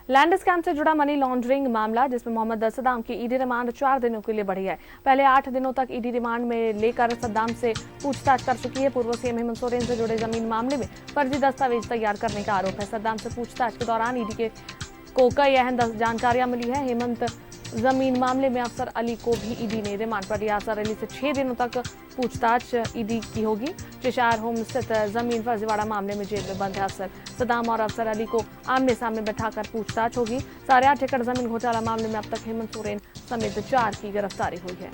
Land scam से जुड़ा money laundering मामला जिसमें मोहम्मद सद्दाम की ईडी रिमांड 4 दिनों के लिए बढ़ी है। पहले 8 दिनों तक ईडी रिमांड में लेकर सद्दाम से पूछताछ कर चुकी है। पूर्व सीएम हेमंत सोरेन से जुड़े जमीन मामले में फर्जी दस्तावेज तैयार करने का आरोप है। सद्दाम से पूछताछ के दौरान ईडी को कई अहम जानकारियां मिली है। हेमंत जमीन मामले में अफसर अली को भी ईडी ने रिमांड पर लिया। अफसर अली से 6 दिनों तक पूछताछ ईडी की होगी। चेशायर होम स्थित जमीन फर्जीवाड़ा मामले में जेल में बंद है अफसर सद्दाम और अफसर अली को आमने सामने बैठाकर पूछताछ होगी। 8.5 एकड़ जमीन घोटाला मामले में अब तक हेमंत सोरेन समेत 4 की गिरफ्तारी हुई है।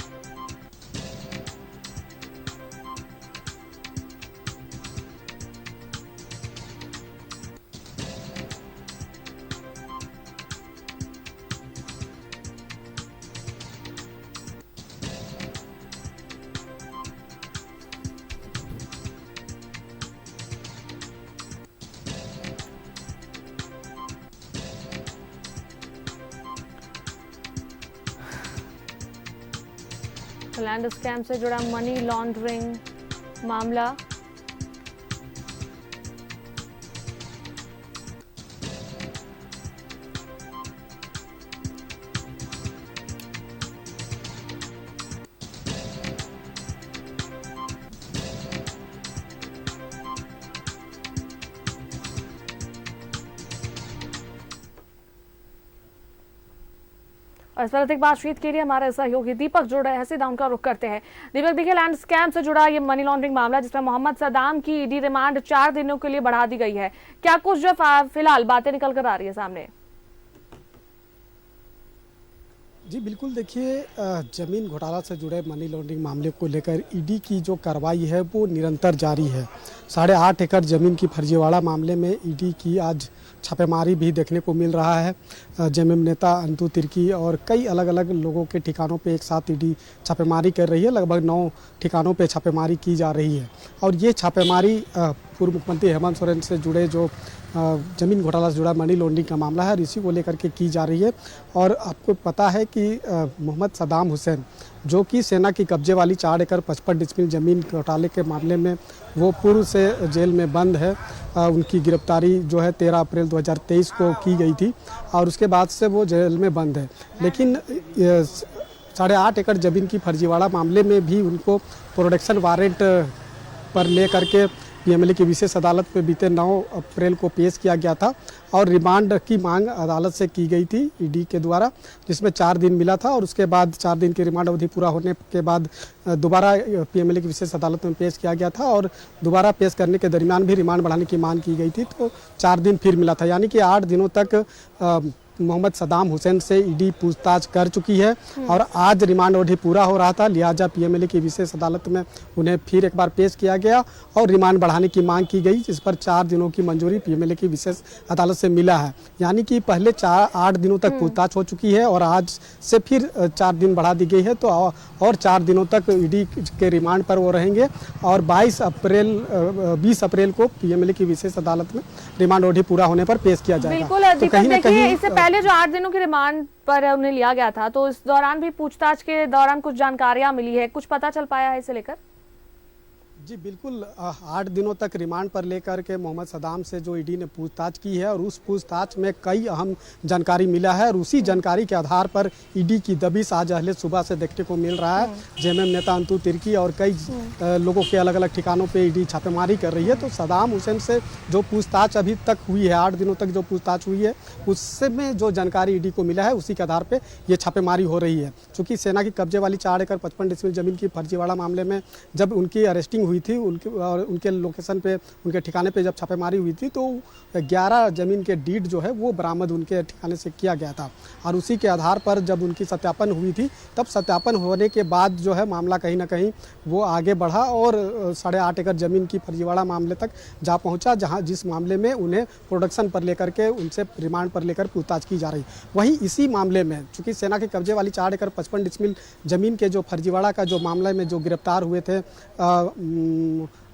लैंड स्कैम से जुड़ा मनी लॉन्ड्रिंग मामला और इस पर अधिक बातचीत के लिए हमारे सहयोगी दीपक जुड़ रहे हैं। सीधा उनका रुख करते हैं। दीपक, देखिए, लैंड स्कैम से जुड़ा ये मनी लॉन्ड्रिंग मामला जिसमें मोहम्मद सद्दाम की ईडी रिमांड 4 दिनों के लिए बढ़ा दी गई है, क्या कुछ जो फिलहाल बातें निकल कर आ रही है सामने? जी बिल्कुल, देखिए, जमीन घोटाला से जुड़े मनी लॉन्ड्रिंग मामले को लेकर ईडी की जो कार्रवाई है वो निरंतर जारी है। 8.5 एकड़ जमीन की फर्जीवाड़ा मामले में ईडी की आज छापेमारी भी देखने को मिल रहा है। जेएमएम नेता अंतु तिर्की और कई अलग अलग लोगों के ठिकानों पे एक साथ ईडी छापेमारी कर रही है। लगभग 9 ठिकानों पे छापेमारी की जा रही है और ये छापेमारी पूर्व मुख्यमंत्री हेमंत सोरेन से जुड़े जो जमीन घोटाला से जुड़ा मनी लॉन्ड्रिंग का मामला है, इसी को लेकर के की जा रही है। और आपको पता है कि मोहम्मद सद्दाम हुसैन, जो कि सेना की कब्जे वाली 4 एकड़ 55 डिसमिल जमीन घोटाले के मामले में वो पूर्व से जेल में बंद है। उनकी गिरफ्तारी जो है 13 अप्रैल 2023 को की गई थी और उसके बाद से वो जेल में बंद है। लेकिन 8.5 एकड़ जमीन की फर्जीवाड़ा मामले में भी उनको प्रोडक्शन वारंट पर ले करके पीएमएलए की विशेष अदालत में बीते 9 अप्रैल को पेश किया गया था और रिमांड की मांग अदालत से की गई थी ईडी के द्वारा, जिसमें 4 दिन मिला था और उसके बाद 4 दिन की रिमांड अवधि पूरा होने के बाद दोबारा पीएमएलए की विशेष अदालत में पेश किया गया था और दोबारा पेश करने के दरमियान भी रिमांड बढ़ाने की मांग की गई थी, तो 4 दिन फिर मिला था। यानी कि 8 दिनों तक मोहम्मद सद्दाम हुसैन से ईडी पूछताछ कर चुकी है और आज रिमांड अवधि पूरा हो रहा था, लिहाजा पीएमएलए की विशेष अदालत में उन्हें फिर एक बार पेश किया गया और रिमांड बढ़ाने की मांग की गई, जिस पर 4 दिनों की मंजूरी पीएमएलए की विशेष अदालत से मिला है। यानी कि पहले 8 दिनों तक पूछताछ हो चुकी है और आज से फिर 4 दिन बढ़ा दी गई है, तो और 4 दिनों तक ईडी के रिमांड पर वो रहेंगे और 20 अप्रैल को पीएमएलए की विशेष अदालत में रिमांड अवधि पूरा होने पर पेश किया जाएगा। बिल्कुल, तो कहीं ना कहीं इससे पहले जो 8 दिनों की रिमांड पर उन्हें लिया गया था, तो इस दौरान भी पूछताछ के दौरान कुछ जानकारियां मिली है, कुछ पता चल पाया है इसे लेकर? जी बिल्कुल, 8 दिनों तक रिमांड पर लेकर के मोहम्मद सद्दाम से जो ईडी ने पूछताछ की है और उस पूछताछ में कई अहम जानकारी मिला है और उसी जानकारी के आधार पर ईडी की दबिश आज अहले सुबह से देखने को मिल रहा है। जेएमएम नेता अंतु तिर्की और कई लोगों के अलग अलग ठिकानों पे ईडी छापेमारी कर रही है। तो सद्दाम हुसैन से जो पूछताछ अभी तक हुई है, 8 दिनों तक जो पूछताछ हुई है, उसमें जो जानकारी ईडी को मिला है उसी के आधार पर ये छापेमारी हो रही है। चूँकि सेना की कब्जे वाली 4 एकड़ 55 डिसमिल जमीन की फर्जीवाड़ा मामले में जब उनकी अरेस्टिंग हुई थी, उनके लोकेशन पे, उनके ठिकाने पे जब छापेमारी हुई थी, तो 11 जमीन के डीड जो है वो बरामद उनके ठिकाने से किया गया था और उसी के आधार पर जब उनकी सत्यापन हुई थी, तब सत्यापन होने के बाद जो है मामला कहीं ना कहीं वो आगे बढ़ा और 8.5 एकड़ जमीन की फर्जीवाड़ा मामले तक जा पहुंचा, जिस मामले में उन्हें प्रोडक्शन पर लेकर के उनसे रिमांड पर लेकर पूछताछ की जा रही। वहीं इसी मामले में चूंकि सेना के कब्जे वाली 4 एकड़ 55 डिसमिल जमीन के जो फर्जीवाड़ा का जो मामले में जो गिरफ्तार हुए थे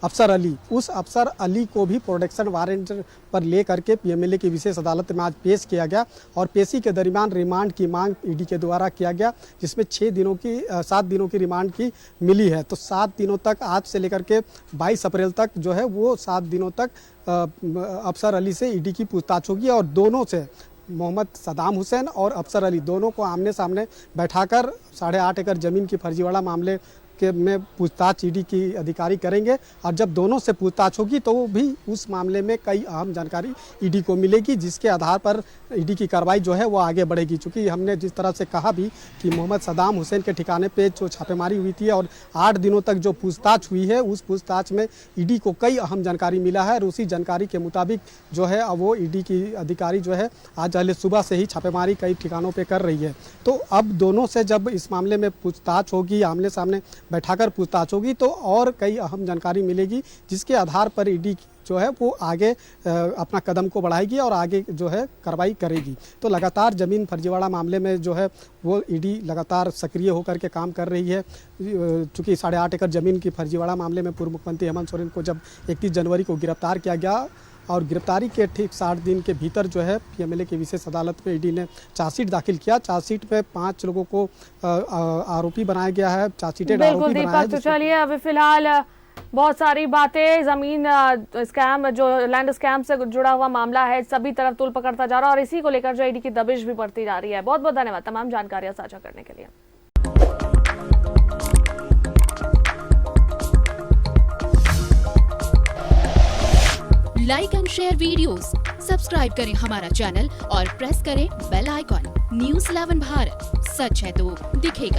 अफसर अली, उस अफसर अली को भी प्रोडक्शन वारंट पर ले करके पीएमएलए की विशेष अदालत में आज पेश किया गया और पेशी के दरमियान रिमांड की मांग ईडी के द्वारा किया गया, जिसमें 7 दिनों की रिमांड की मिली है। तो 7 दिनों तक, आज से लेकर के 22 अप्रैल तक जो है वो 7 दिनों तक अफसर अली से ईडी की पूछताछ होगी और दोनों से मोहम्मद सदाम हुसैन और अफसर अली दोनों को आमने सामने बैठाकर 8.5 एकड़ ज़मीन की फर्जीवाड़ा मामले के में पूछताछ ईडी की अधिकारी करेंगे और जब दोनों से पूछताछ होगी तो भी उस मामले में कई अहम जानकारी ईडी को मिलेगी, जिसके आधार पर ईडी की कार्रवाई जो है वो आगे बढ़ेगी। चूँकि हमने जिस तरह से कहा भी कि मोहम्मद सदाम हुसैन के ठिकाने पे जो छापेमारी हुई थी और 8 दिनों तक जो पूछताछ हुई है, उस पूछताछ में ईडी को कई अहम जानकारी मिला है और उसी जानकारी के मुताबिक जो है अब वो ईडी की अधिकारी जो है आज पहले सुबह से ही छापेमारी कई ठिकानों पे कर रही है। तो अब दोनों से जब इस मामले में पूछताछ होगी, आमने सामने बैठाकर पूछताछ होगी, तो और कई अहम जानकारी मिलेगी, जिसके आधार पर ईडी जो है वो आगे अपना कदम को बढ़ाएगी और आगे जो है कार्रवाई करेगी। तो लगातार ज़मीन फर्जीवाड़ा मामले में जो है वो ईडी लगातार सक्रिय होकर के काम कर रही है। चूँकि 8.5 एकड़ ज़मीन की फर्जीवाड़ा मामले में पूर्व मुख्यमंत्री हेमंत सोरेन को जब 31 जनवरी को गिरफ्तार किया गया और गिरफ्तारी के ठीक 60 दिन के भीतर जो है पीएमएलए की विशेष अदालत में ईडी ने चार्जशीट दाखिल किया। चार्जशीट पे 5 लोगों को आरोपी बनाया गया है, चार्जशीटेड आरोपी बनाया है। तो चलिए अभी फिलहाल बहुत सारी बातें जमीन स्कैम, जो लैंड स्कैम से जुड़ा हुआ मामला है, सभी तरफ तूल पकड़ता जा रहा है और इसी को लेकर जो ईडी की दबिश भी बढ़ती जा रही है। बहुत बहुत धन्यवाद तमाम जानकारियां साझा करने के लिए। Like and share videos, subscribe करें हमारा चैनल और प्रेस करें बेल आइकॉन। न्यूज़ 11 भारत, सच है तो दिखेगा।